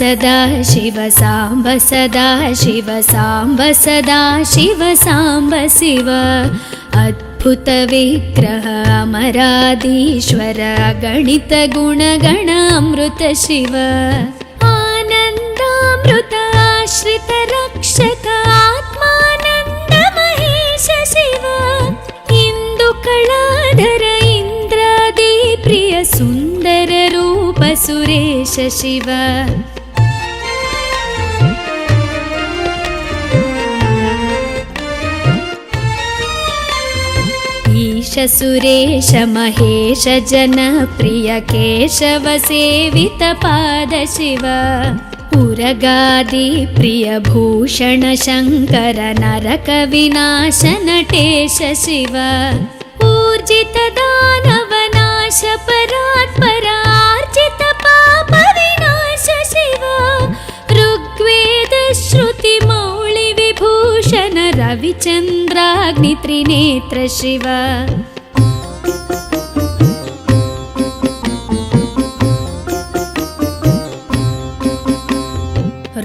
सदा शिव साम्ब सदा शिव साम्ब सदा शिव साम्ब शिव अद्भुत विग्रह अमराधीश्वर गणित गुणगण अमृत शिव आनन्दामृत आश्रित रक्षक आत्मानन्द महेश शिव इंदुकलाधर इंद्रादि प्रिय सुंदर रूप सुरेश शिव ईश सुरेश महेश जन प्रिय केशव सेवित पाद शिव उरगादि प्रिय भूषण शंकर नरक विनाश नटेश शिव ऊर्जित दानव नाश परात्परार्जित पाप विनाश शिव ऋग्वेद श्रुति मौळि विभूषण रविचंद्राग्नि त्रिनेत्र शिव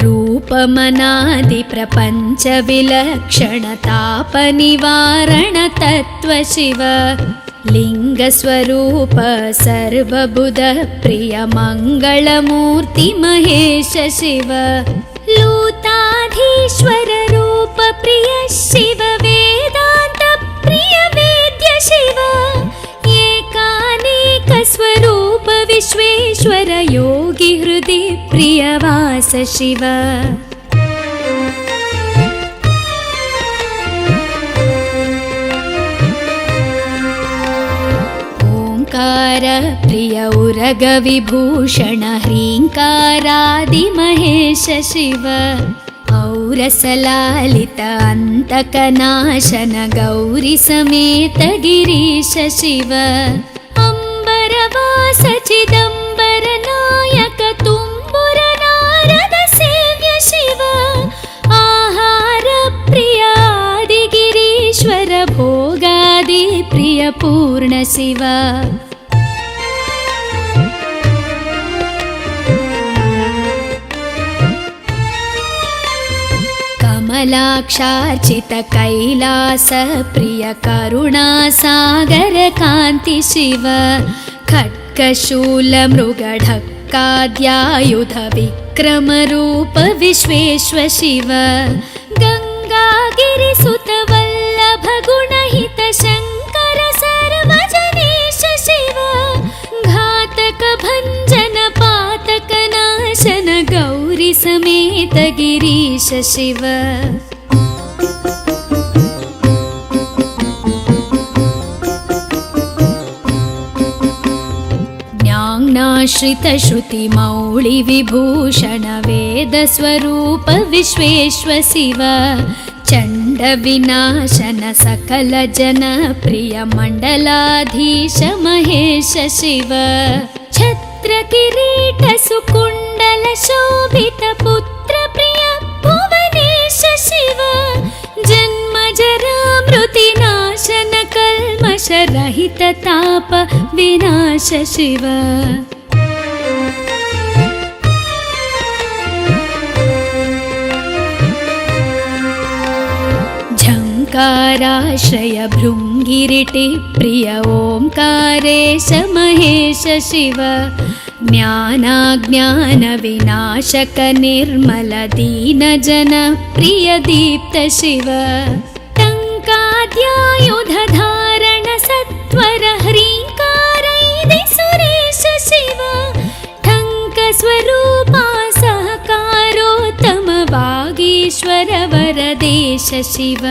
रूपमनादि प्रपंच विलक्षण ताप निवारण तत्व शिव लिंग स्वरूप सर्वबुध प्रिय मंगलमूर्ति महेश शिव लूताधीश्वर रूप प्रिय शिव वेदांत प्रिय वेद्य शिव एकानेक स्वरूप विश्वेश्वर योगी हृदय प्रिय वास शिव ओंकार प्रिय उरग विभूषण ह्रींकारादि महेश शिव औरसलालित अंतकनाशन गौरी समेत गिरीश शिव अंबरवास चिदंबर नायक तुम्बुर नारद सेव्य शिव आहार प्रिय आदि गिरीश्वर भोगादि प्रिय पूर्ण शिव कमलाक्षार्चित कैलास प्रिय करुणा सागर कांति शिव खड्गशूल मृगढक्काद्यायुध विक्रम रूप विश्वेश्वर शिव गंगागिरिसुत वल्लभ गुणहित शंकर सर्वजनेश शिव घातक भंजन पातक नाशन गौरी समेत गिरीश शिव ज्ञानाश्रित श्रुति मौळि विभूषण वेद स्वरूप विश्वेश्वर शिव चंड विनाशन सकल जन प्रिय मंडलाधीश महेश शिव छत्र किरीट सुकुंडल शोभित पुत्र प्रिय भुवनेश शिव जन्म जरा मृति नाशन कल्मष रहित ताप विनाश शिव झंकाराश्रय भृंगिरिटि प्रिय ओंकारेश महेश शिव ज्ञानाज्ञान विनाशक निर्मल दीन जन प्रिय दीप्त शिव टंकाद्यायुध धारण सत्वर ह्रींकारैदि सुरेश शिव ठंक स्वरूपा सहकारोत्तम वागीश्वर वरदेश शिव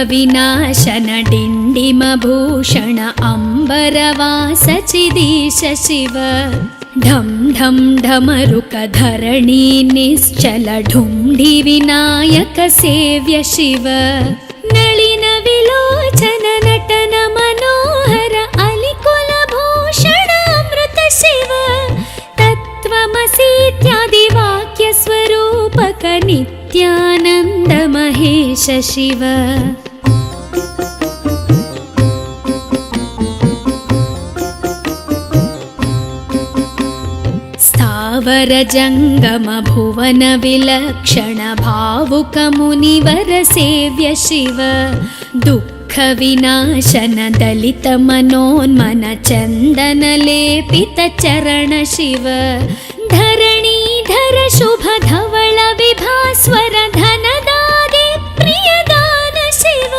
विनाशन डिंडिम भूषण अंबरवास चिदीश शिव ढम ढम ढमरुक धरणी निश्चल ढुंढि विनायक सेव्य शिव नलिन विलोचन नटन मनोहर अलिकुल भूषण अमृत शिव तत्त्वमसीत्यादि वाक्य स्वरूपक नित्यानंद महेश शिव वर जङ्गम भुवन विलक्षण भावुक मुनिवर सेव्य शिव दुःख विनाशन दलित मनोन्मन चन्दन लेपित चरण शिव धरणीधर शुभ धवल विभास्वर धनदादि प्रियदान शिव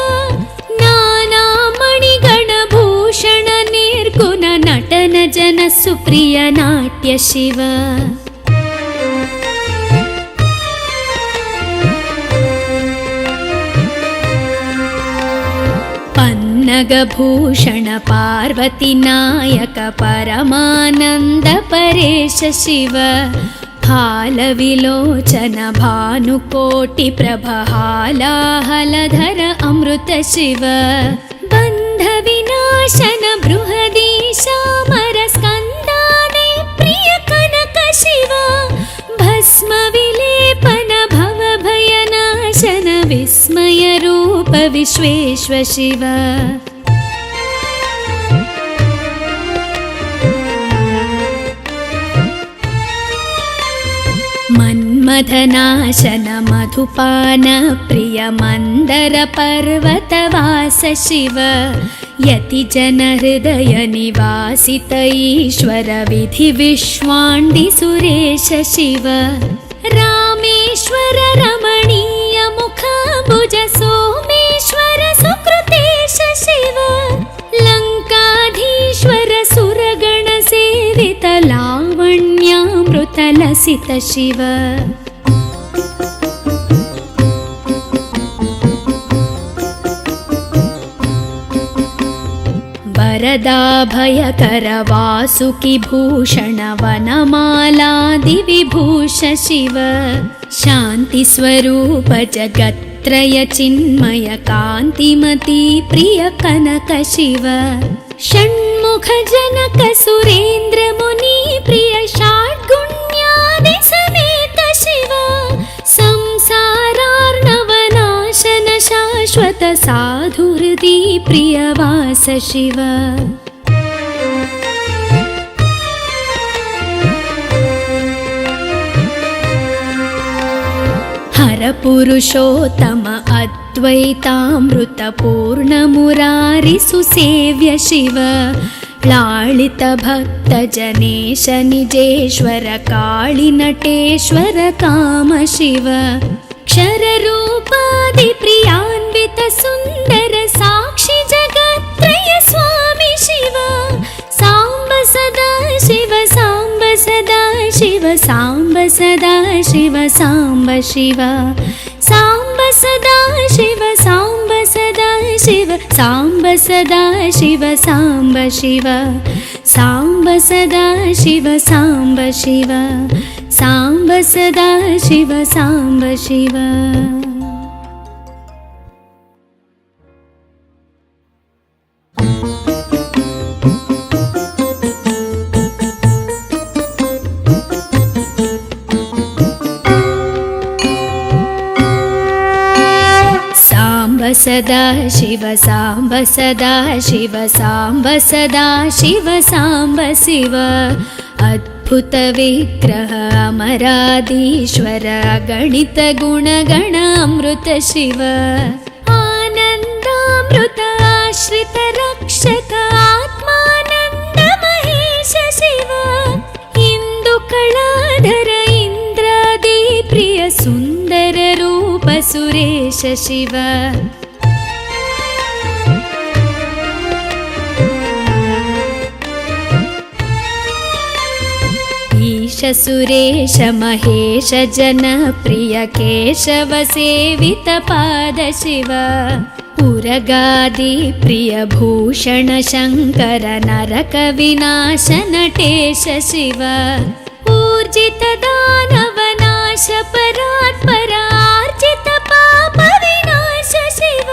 नाना मणिगण भूषण निर्गुण नटन जन सुप्रिय नाट्य शिव पन्नगभूषण पार्वती नायक परमानन्द परेश शिव हालविलोचन भानुकोटि प्रभहालाहलधर अमृत शिव बन्ध विनाशन बृहदीशामर स्कन्दादि प्रिय कनक शिव भस्म विलेपन भव भयनाशन विस्मय रूप विश्वेश्व शिव मन्मथनाशन मधुपान प्रिय मन्दर पर्वतवास शिव यति जन हृदय निवासित ईश्वर विधि विश्वाण्डि सुरेश शिव रामेश्वर रमणीय मुखाम्बुज सोमेश्वर सुकृतेश शिव लङ्काधीश्वर सुरगण सेवित लावण्यामृत लसित शिव वरदाभयकर वासुकि भूषण वनमालादि विभूष शिव शान्ति स्वरूप जगत्त्रय चिन्मय कान्तिमती प्रिय कनक शिव षण्मुख जनक सुरेन्द्र मुनि प्रिय षड्गुण्यादि समेत शिव संसारार्णवनाशन शाश्वत साधुहृदि प्रियवास शिव हर पुरुषोत्तम अद्वैतामृत पूर्ण मुरारि सुसेव्य शिव लालित भक्त जनेश निजेश्वर काळि नटेश्वर काम शिव क्षर रूपादि प्रियान्वित सुन्दर साक्षि जगत्त्रय स्वामी शिव साम्ब सदा शिव साम्ब सदा शिव साम्ब सदा शिव साम्ब शिव साम्ब सदा शिव साम्ब सदा शिव साम्ब सदा शिव साम्ब शिव साम्ब सदा शिव साम्ब शिव साम्ब सदा शिव साम्ब शिव सदा शिव साम्ब सदा शिव साम्ब सदा शिव साम्ब शिव अद्भुत विग्रह अमराधीश्वर गणित गुणगण अमृत शिव आनन्दामृत आश्रित रक्षक आत्मानन्द महेश शिव इंदु कलाधर इंद्रादि प्रिय सुन्दर रूप सुरेश शिव ईश सुरेश महेश जन प्रिय केशव सेवित पाद शिव उरगादि प्रिय भूषण शङ्कर नरक विनाश नटेश शिव ऊर्जित दानव नाश परात्पर आर्जित पाप विनाश शिव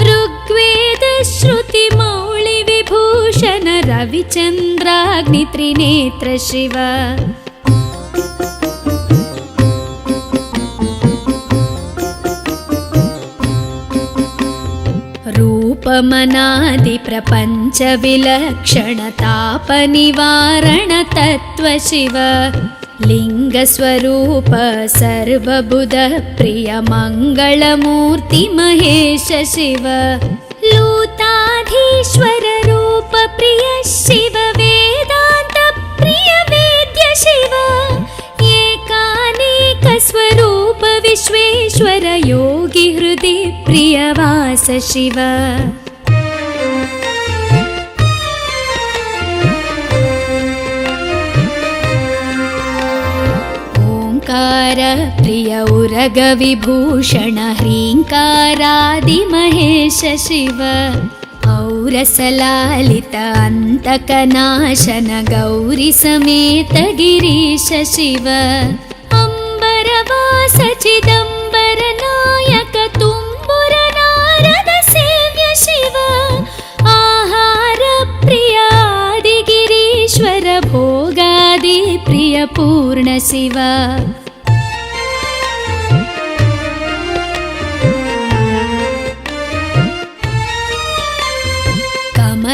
ऋग्वेद श्रुति मौळि विभूषण रविचन्द्राग्नि त्रिनेत्र शिव रूपमनादि प्रपञ्च विलक्षण ताप निवारण तत्व शिव लिङ्गस्वरूप सर्वबुध प्रिय मङ्गलमूर्ति महेश शिव लूताधीश्वर रूप प्रिय शिव वेदान्त प्रिय वेद्य शिव एकानेक स्वरूप विश्वेश्वर योगी हृदि प्रियवास शिव प्रिय उरग विभूषण ह्रीङ्कारादि महेश शिव औरसलालित अन्तकनाशन गौरी समेत गिरीश शिव अम्बरवास चिदम्बर नायक तुम्बुर नारद सेव्य शिव आहार प्रिय आदिगिरीश्वर भोगादि प्रिय पूर्ण शिव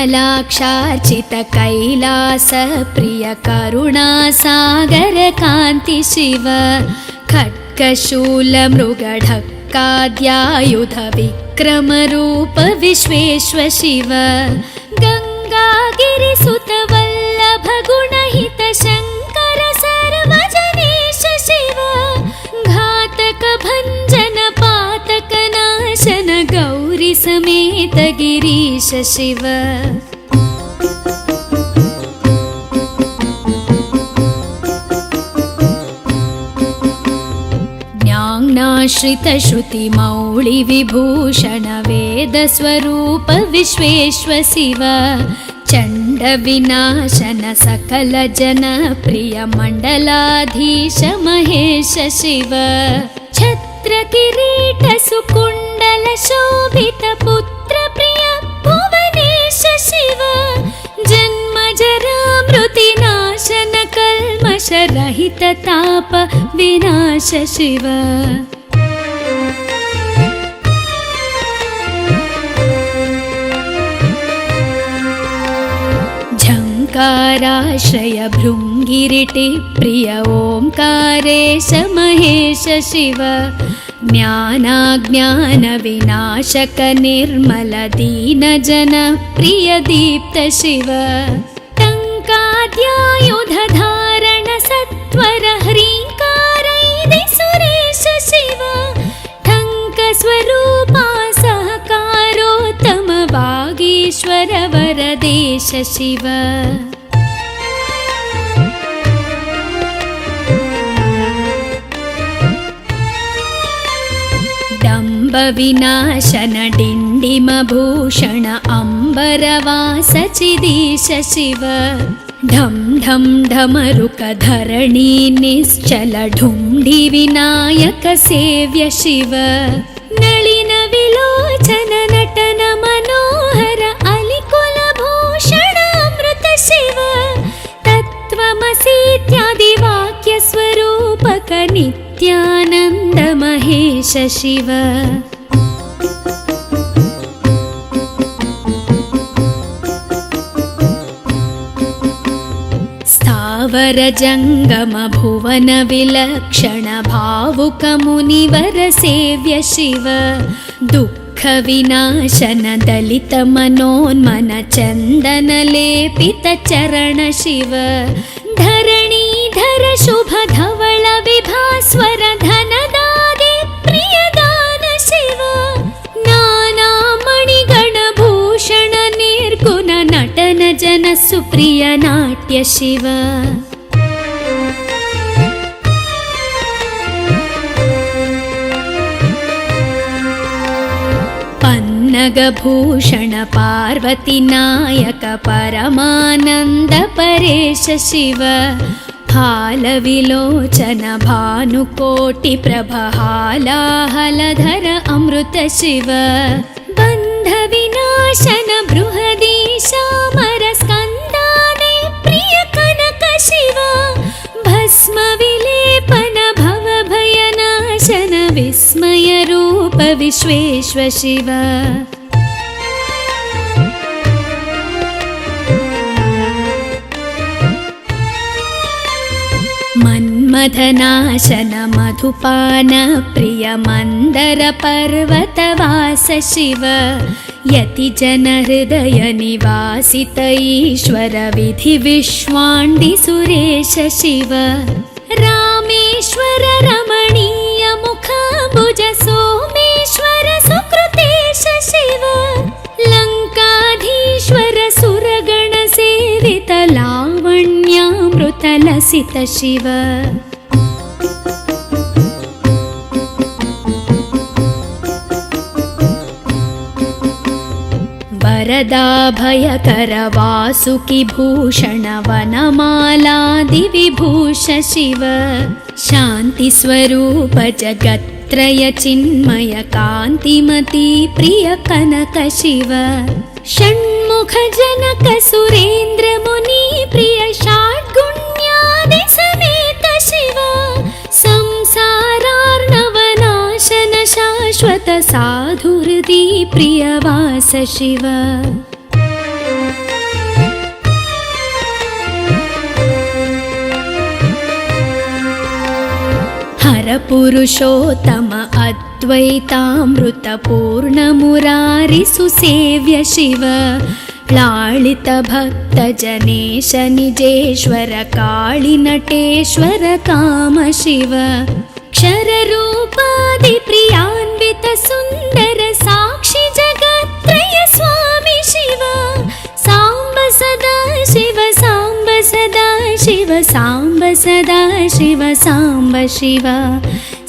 कमलाक्षार्चित कैलास प्रिय करुणासागर कान्ति शिव खड्गशूल मृगढक्काद्यायुध विक्रम रूप विश्वेश्वर शिव गङ्गागिरिसुत वल्लभ गुणहित शङ्कर सर्वजनेश शिव घातक भञ्जन पातक नाशन गौरी समेत गिरीश शिव ज्ञानाश्रित श्रुति मौळि विभूषण वेद स्वरूप विश्वेश्वर शिव चण्ड विनाशन सकल जन प्रिय मण्डलाधीश महेश शिव छत्र किरीट सुकुण्डल शोभित पुत्र प्रिय भुवनेश शिव जन्म जरा मृति नाशन कल्मष रहित ताप विनाश शिव झङ्काराश्रय भृङ्गिरिटि प्रिय ओङ्कारेश महेश शिव ज्ञानाज्ञान विनाशक निर्मल दीन जन प्रिय दीप्त शिव टङ्काद्यायुध धारण सत्वर ह्रीङ्कारैदि सुरेश शिव ठङ्क स्वरूपा सहकारोत्तम वागीश्वर वरदेश शिव डम्ब विनाशन डिण्डिम भूषण अम्बरवास चिदीश शिव ढं ढं ढमरुक धरणी निश्चल ढुण्ढि विनायक सेव्य शिव नलिन विलोचन नटन मनोहर अलिकुल भूषण अमृत शिव तत्त्वमसीत्यादि वाक्य स्वरूपक नित्यानन्द महेश शिव स्थावर जङ्गम भुवन विलक्षण भावुक मुनिवर सेव्य शिव दुःख विनाशन दलित मनोन्मन चन्दन लेपित चरण शिव धरणीधर शुभ धवल विभास्वर धनदादि प्रियदान शिव नाना मणिगण भूषण निर्गुण नटन जन सुप्रिय नाट्य शिव पन्नगभूषण पार्वती नायक परमानन्द परेश शिव हालविलोचन भानुकोटि प्रभ हालाहलधर अमृत शिव बन्ध विनाशन बृहदीशामर स्कन्दाने प्रिय कनक शिव भस्म विलेपन भव भयनाशन विस्मय रूप विश्वेश्वर शिव मन्मथनाशन मधुपान प्रिय मन्दर पर्वतवास शिव यतिजन हृदय निवासित ईश्वर विधि विश्वाण्डि सुरेश शिव रामेश्वर रमणीय मुखाम्बुज सोमेश्वर सुकृतेश शिव लङ्काधीश्वर सुरगण सेवित लावण्यामृत लसित शिव वरदाभयकर वासुकि भूषण वनमालादि विभूष शिव शान्ति स्वरूप जगत्त्रय चिन्मय कान्तिमती प्रिय कनक शिव षण्मुख जनक सुरेन्द्र मुनि प्रिय षड्गुण्यादि समेत शिव संसारार्णवनाशन शाश्वत साधुहृदि प्रियवास शिव हर पुरुषोत्तम अद्वैतामृत पूर्ण मुरारि सुसेव्य शिव लालित भक्त जनेश निजेश्वर काळि नटेश्वर काम शिव क्षर रूपादि प्रियान्वित सुन्दर साक्षि जगत्त्रय स्वामी शिव साम्ब सदा शिव साम्ब सदा शिव साम्ब सदा शिव साम्ब शिव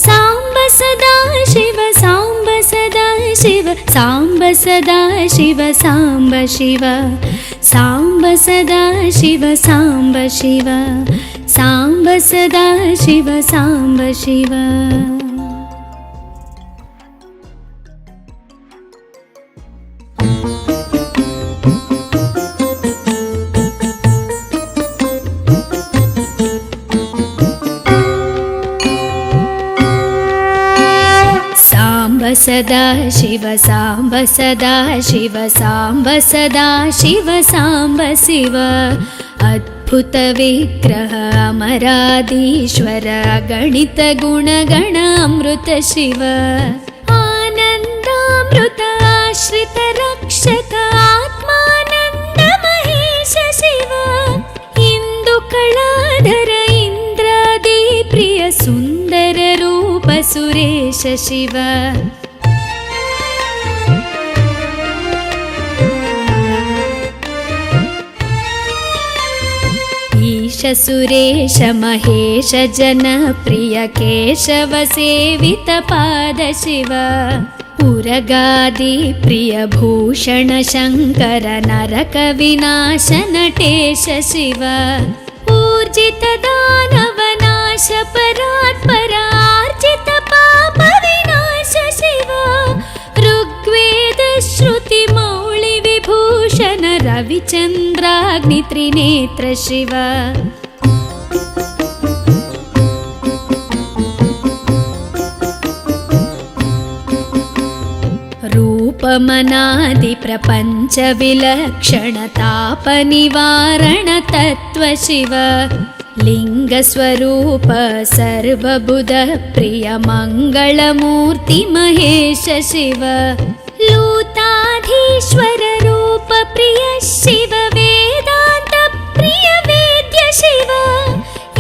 साम्ब सदा शिव साम्ब सदा शिव साम्ब सदा शिव साम्ब शिव साम्ब सदा शिव साम्ब शिव साम्ब सदा शिव साम्ब शिव सदा शिव साम्ब सदा शिव साम्ब सदा शिव साम्ब शिव अद्भुत विग्रह अमराधीश्वर गणित गुणगण अमृत शिव आनन्दामृत आश्रित रक्षक आत्मानन्द महेश शिव इंदु कलाधर इंद्रादि प्रिय सुन्दर रूप सुरेश शिव ईश सुरेश महेश जन प्रिय केशव सेवित पाद शिव उरगादि प्रिय भूषण शंकर नरक विनाश नटेश शिव ऊर्जित दानव नाश परात्पर आर्जित पाप विनाश शिव ऋग्वेद श्रुति मौळि विभूषण रविचन्द्राग्नि त्रिनेत्र शिव रूपमनादि प्रपंच विलक्षण ताप निवारण तत्व शिव लिंग स्वरूप सर्वबुध प्रिय मंगलमूर्ति महेश शिव लूताधीश्वर रूप प्रिय शिव वेदांत प्रिय वेद्य शिव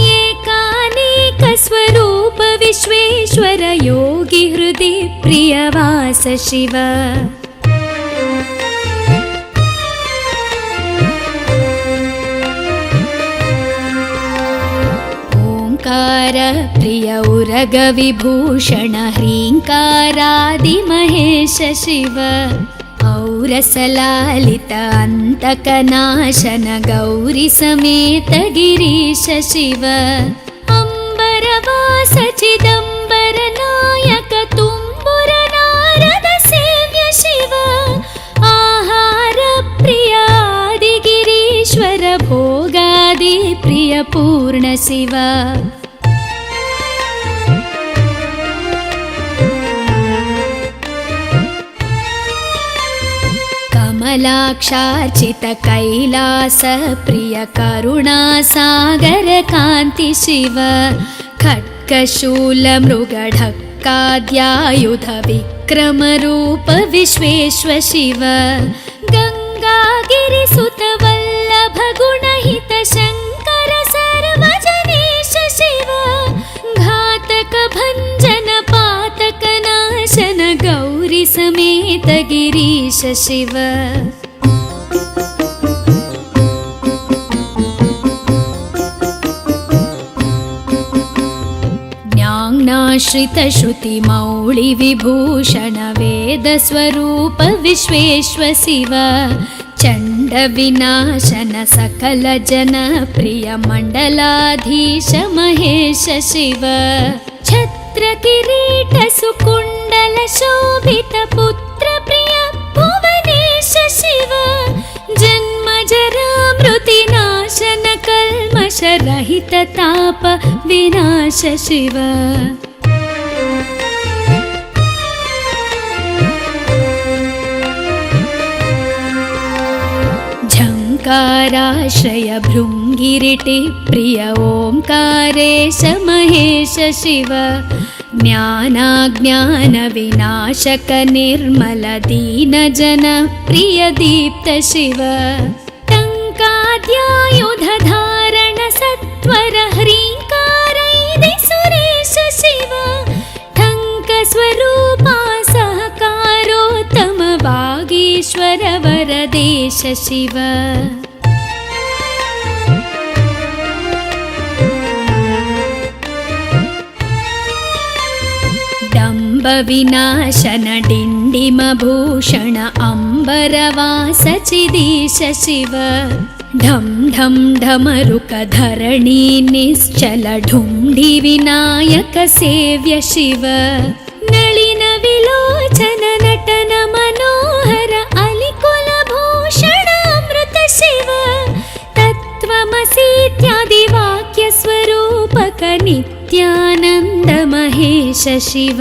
एकानेक स्वरूप विश्वेश्वर योगी हृदि प्रियवास शिव ओंकार प्रिय उरग विभूषण ह्रींकारादि महेश शिव औरसलालित अंतकनाशन गौरी समेत गिरीश शिव अंबरवास चिदंबर नायक तुम्बुर नारद सेव्य शिव आहार प्रिय आदि गिरीश्वर भोगादि प्रिय पूर्ण शिव कमलाक्षार्चित कैलास प्रिय करुणा सागर कांति शिव खड्गशूलमृगढक्काद्यायुध विक्रमरूप विश्वेश्व शिव गङ्गागिरिसुत वल्लभ गुणहित शङ्कर सर्वजनेश शिव घातक भञ्जन पातक नाशन गौरी समेत गिरीश शिव ज्ञानाश्रित श्रुति मौळि विभूषण वेद स्वरूप विश्वेश्व शिव चण्ड विनाशन सकल जन प्रिय मण्डलाधीश महेश शिव छत्र किरीट सुकुण्डल शोभित पुत्र प्रिय भुवनेश शिव जन्म जरा मृति नाशन कल्मष रहित ताप विनाश शिव झङ्काराश्रय भृङ्गिरिटि प्रिय ओङ्कारेश महेश शिव ज्ञानाज्ञान विनाशक निर्मल दीन जन प्रिय दीप्त शिव टङ्काद्यायुध धारण सत्वर ह्रीङ्कारैदि सुरेश शिव ठङ्क स्वरूपा सहकारोत्तम वागीश्वर वरदेश शिव विनाशन डिण्डिम भूषण अम्बरवास चिदीश शिव ढं ढं ढमरुक धरणी निश्चल ढुण्ढि विनायक सेव्य शिव नलिन विलोचन नटन मनोहर अलिकुल भूषण अमृत शिव तत्त्वमसीत्यादि वाक्य स्वरूपक नित्यानन्द महेश शिव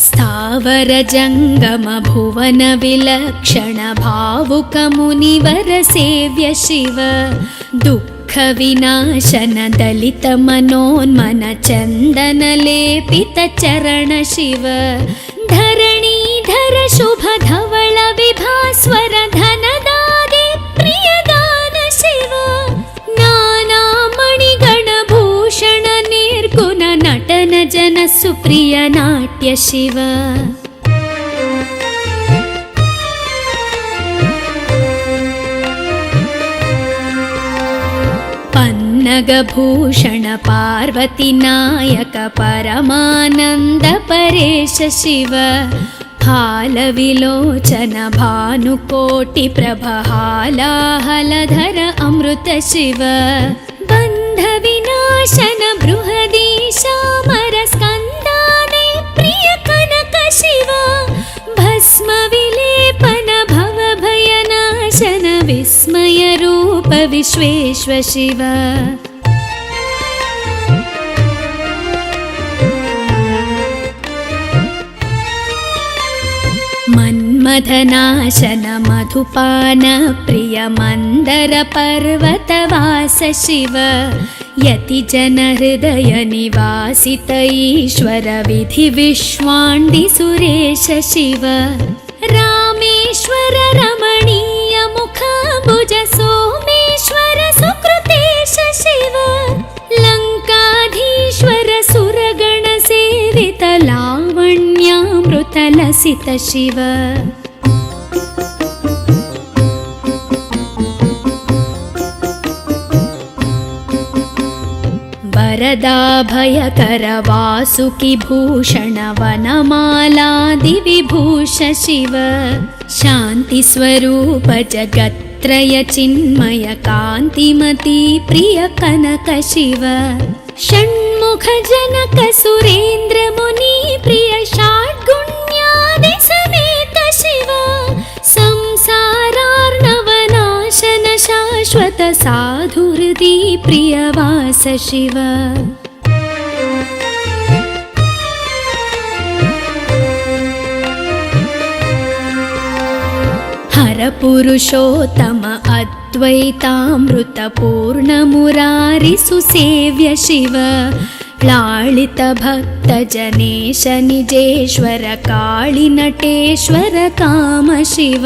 स्थावर जंगम भुवन विलक्षण भावुक मुनिवर सेव्य शिव दुःख विनाशन दलित मनोन्मन चंदन लेपित चरण शिव धरणीधर शुभ धवल विभास्वर धनदादि प्रियदान शिव नाना मणिगण भूषण निर्गुण नटन जन सुप्रिय नाट्य शिव पन्नगभूषण पार्वती नायक परमानंद परेश शिव हालविलोचन भानुकोटि प्रभ हालाहलधर अमृत शिव बन्ध विनाशन बृहदीशामर स्कन्दाने प्रिय कनक शिव भस्म विलेपन भव भयनाशन विस्मय रूप विश्वेश्व शिव मन्मथनाशन मधुपान प्रिय मंदर पर्वतवास शिव यति जन हृदय निवासित ईश्वर विधि विश्वाण्डि सुरेश शिव रामेश्वर रमणीय मुखाम्बुज सोमेश्वर सुकृतेश शिव लंकाधीश्वर सुरगण सेवित लावण्यामृत लसित शिव वरदाभयकर वासुकि भूषण वनमालादि विभूष शिव शांति स्वरूप जगत्त्रय चिन्मय कांतिमती प्रिय कनक शिव षण्मुख जनक सुरेन्द्र मुनि प्रिय षाड्गुण्यादि समेत शिव संसारार्णवनाशन शाश्वत साधुहृदि प्रियवास शिव हर परपुरुषोत्तम अद्वैतामृतपूर्णमुरारिसुसेव्य शिव लालितभक्तजनेश निजेश्वर काळिनटेश्वर काम शिव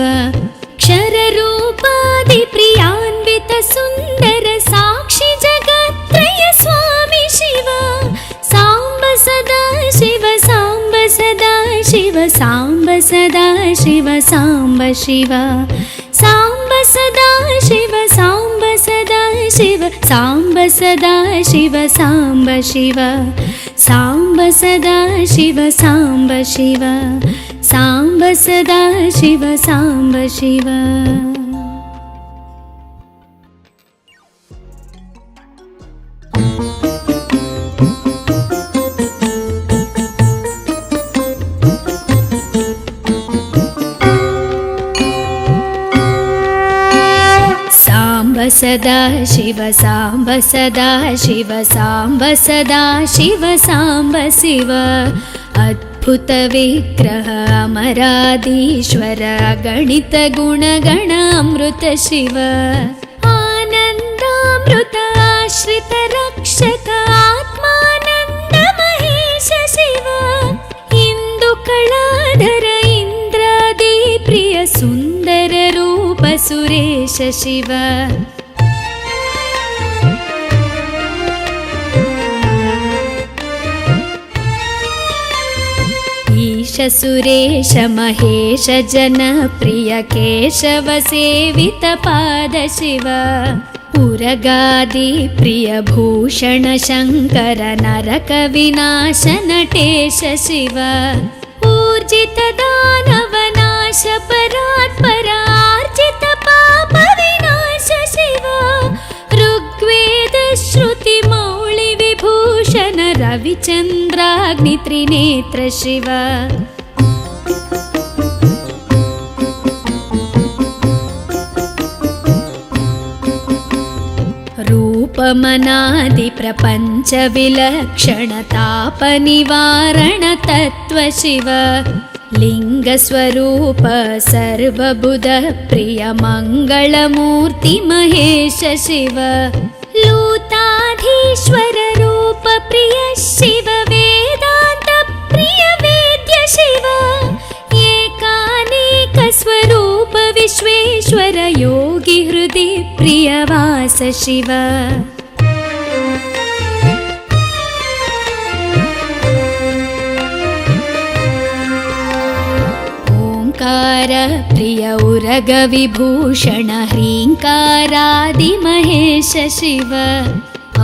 क्षररूपादिप्रियान्वित सुन्दर साक्षि जगत्त्रय स्वामि शिव साम्ब सदा शिव साम्ब सदा शिव साम्ब सदा शिव साम्ब शिव साम्ब सदा शिव साम्ब सदा शिव साम्ब सदा शिव साम्ब शिव साम्ब सदा शिव साम्ब शिव साम्ब सदा शिव साम्ब शिव। सदा शिव साम्ब सदा शिव साम्ब सदा शिव साम्ब शिव अद्भुत विग्रह अमराधीश्वर गणित गुणगण अमृत शिव आनन्दामृत आश्रित रक्षक आत्मानन्द महेश शिव इंदु कलाधर इंद्रादि प्रिय सुंदर रूप सुरेश शिव ईश सुरेश महेश जनप्रिय केशव सेवित पाद शिव उरगादि प्रिय भूषण शंकर नरक विनाश नटेश शिव ऊर्जित दानव नाश परात्पर आर्जित पाप विनाश शिव ऋग्वेद श्रुति मौळि विभूषण रविचन्द्राग्नि त्रिनेत्र शिव रूपमनादि प्रपंच विलक्षण ताप निवारण तत्व शिव लिंग स्वरूप सर्वबुध प्रिय मंगलमूर्ति महेश शिव लूताधीश्वर रूप प्रिय शिव वेदांत प्रिय वेद्य शिव एकानेक स्वरूप विश्वेश्वर योगी हृदि प्रिय वास शिव ओंकार प्रिय उरग विभूषण ह्रींकारादि महेश शिव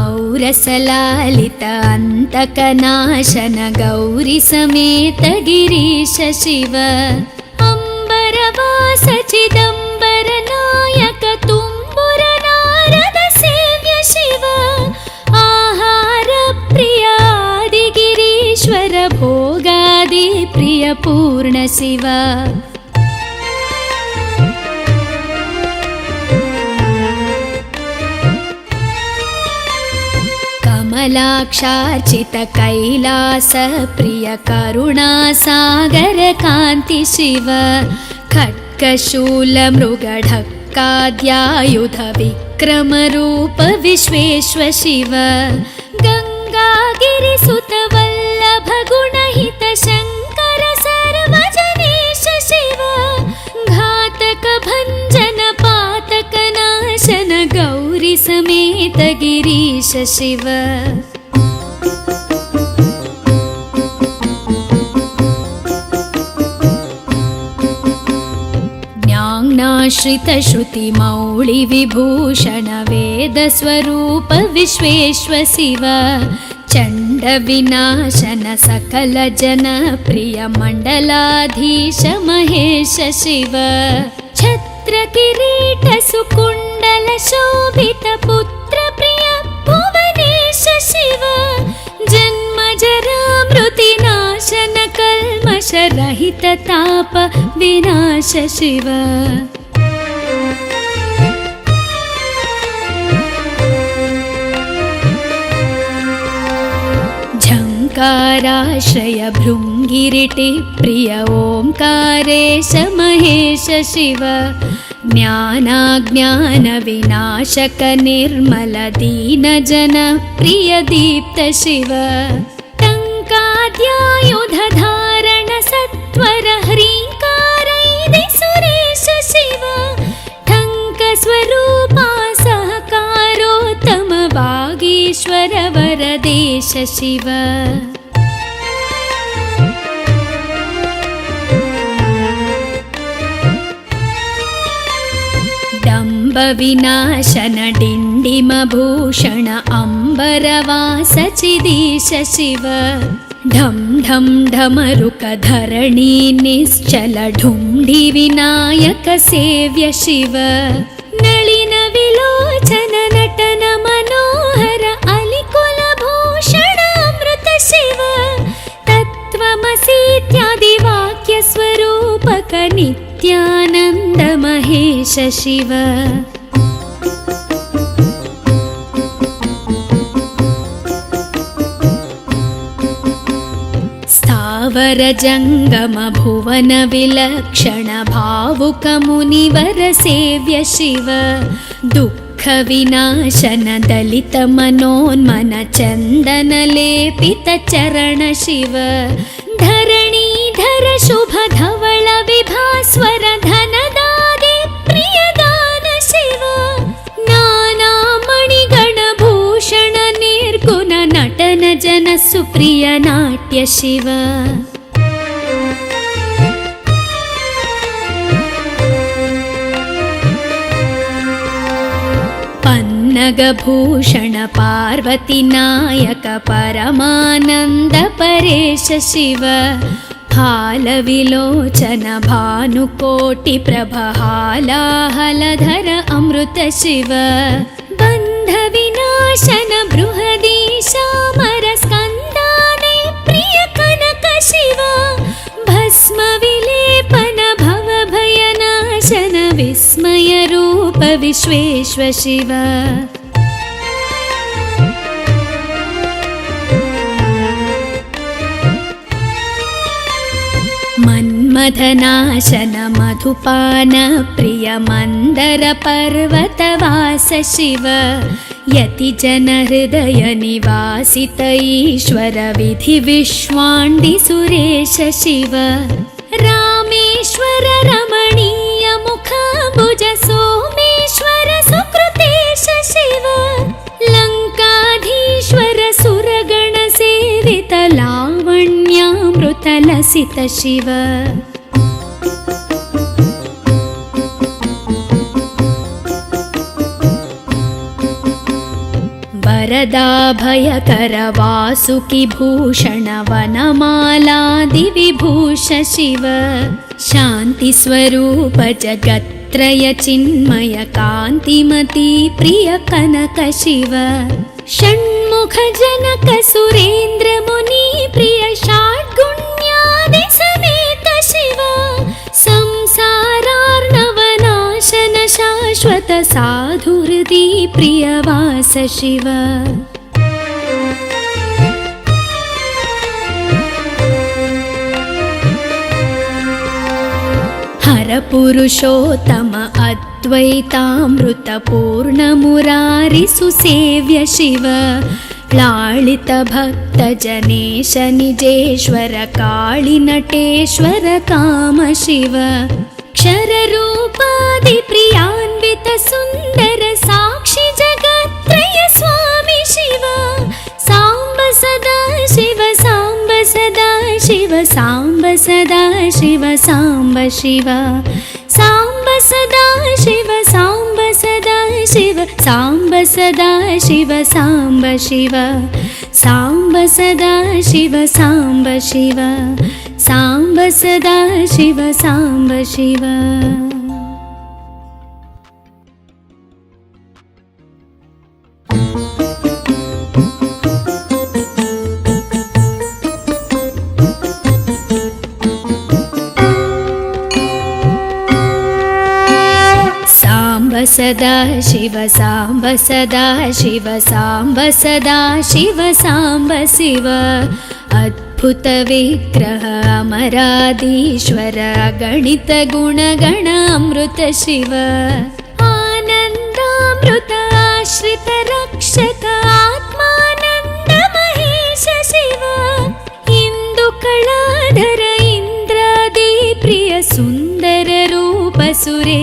औरसलालित अंतकनाशन गौरी समेत गिरीश शिव अंबरवास चिदंबर नायक तुम्बुर नारद सेव्य शिव आहार प्रिय आदि गिरीश्वर भोगादि प्रिय पूर्ण शिव कमलाक्षार्चित कैलास प्रिय करुणा सागर कांति शिव खड्गशूल मृगढक्काद्यायुध विक्रम रूप विश्वेश्वर शिव गंगागिरिसुत वल्लभ गुणहित शंकर सर्वजनेश शिव घातक भंजन पातक नाशन गौरी समेत गिरीश शिव ज्ञानाश्रित श्रुति मौळि विभूषण वेद स्वरूप विश्वेश्वर शिव चंड विनाशन सकल जन प्रिय मंडलाधीश महेश शिव छत्र किरीट सुकुंडल शोभित पुत्र प्रिय भुवनेश शिव जन्म जरा मृति नाशन कल्मष रहित ताप विनाश शिव ओङ्काराश्रय भृङ्गिरिटि प्रिय ओङ्कारेश महेश शिव ज्ञानाज्ञानविनाशक निर्मल दीनजन प्रिय दीप्त शिव टङ्काद्यायुधधारण सत्वर ह्रीङ्कारैदि सुरेश शिव टङ्कस्वरूपा सहकारोत्तम वागीश्वर वरदेश शिव विनाशन डिण्डिमभूषण अम्बरवास चिदीश शिव ढं ढं ढमरुक धरणी निश्चल ढुण्ढि विनायक सेव्य शिव नलिन विलोचन नटन मनोहर अलिकुल भूषण अमृत शिव तत्त्वमसीत्यादि वाक्य स्वरूपक नित्यानन्द महेश शिव स्थावर जंगम भुवन विलक्षण भावुक मुनिवर सेव्य शिव दुःख विनाशन दलित मनोन्मन चंदन लेपित चरण शिव धरणीधर शुभ धवल विभास्वर धनदादि प्रियदान शिव नाना मणिगण भूषण निर्गुण नटन जन सुप्रिय नाट्य शिव पन्नगभूषण पार्वती नायक परमानंद परेश शिव हालविलोचन भानुकोटि प्रभ हालाहलधर अमृत शिव बन्ध विनाशन बृहदीशामर स्कन्दाने प्रिय कनक शिव भस्म विलेपन भव भयनाशन विस्मय रूप विश्वेश्व शिव मन्मथनाशन मधुपान प्रिय मंदर पर्वतवास शिव यति जन हृदय निवासित ईश्वर विधि विश्वाण्डि सुरेश शिव रामेश्वर रमणीय मुखाम्बुज सोमेश्वर सुकृतेश शिव लङ्काधीश्वर सुरगण सेवित लावण्यामृत लसित शिव वरदाभयकर वासुकि भूषण वनमालादि विभूष शिव शान्ति स्वरूप जगत्त्रय चिन्मय कान्तिमती प्रिय कनक शिव षण्मुख जनक सुरेन्द्र मुनि प्रिय षड्गुण्यादि समेत शिव संसारार्णवनाशन शाश्वत साधु हृदि प्रियवास शिव हर पुरुषोत्तम अद्वैतामृत पूर्ण मुरारि सुसेव्य शिव लालित भक्त जनेश निजेश्वर काळि नटेश्वर काम शिव क्षर रूपादि प्रियान्वित सुंदर साक्षी जगत्त्रय स्वामी शिव सांब सदा शिव सांब सदा शिव सांब सदा शिव सांब शिव सांब सदा शिव सांब सदा शिव सांब सदा शिव सांब शिव सांब सदा शिव सांब शिव सांब सदा शिव सांब शिव सांब सदा शिव साम्ब सदा शिव साम्ब सदा शिव साम्ब शिव अद्भुत विग्रह अमराधीश्वर गणित गुणगण अमृत शिव आनन्दामृत आश्रित रक्षक आत्मानन्द महेश शिव इंदु कलाधर इंद्रादि प्रिय सुंदर रूप सुरेश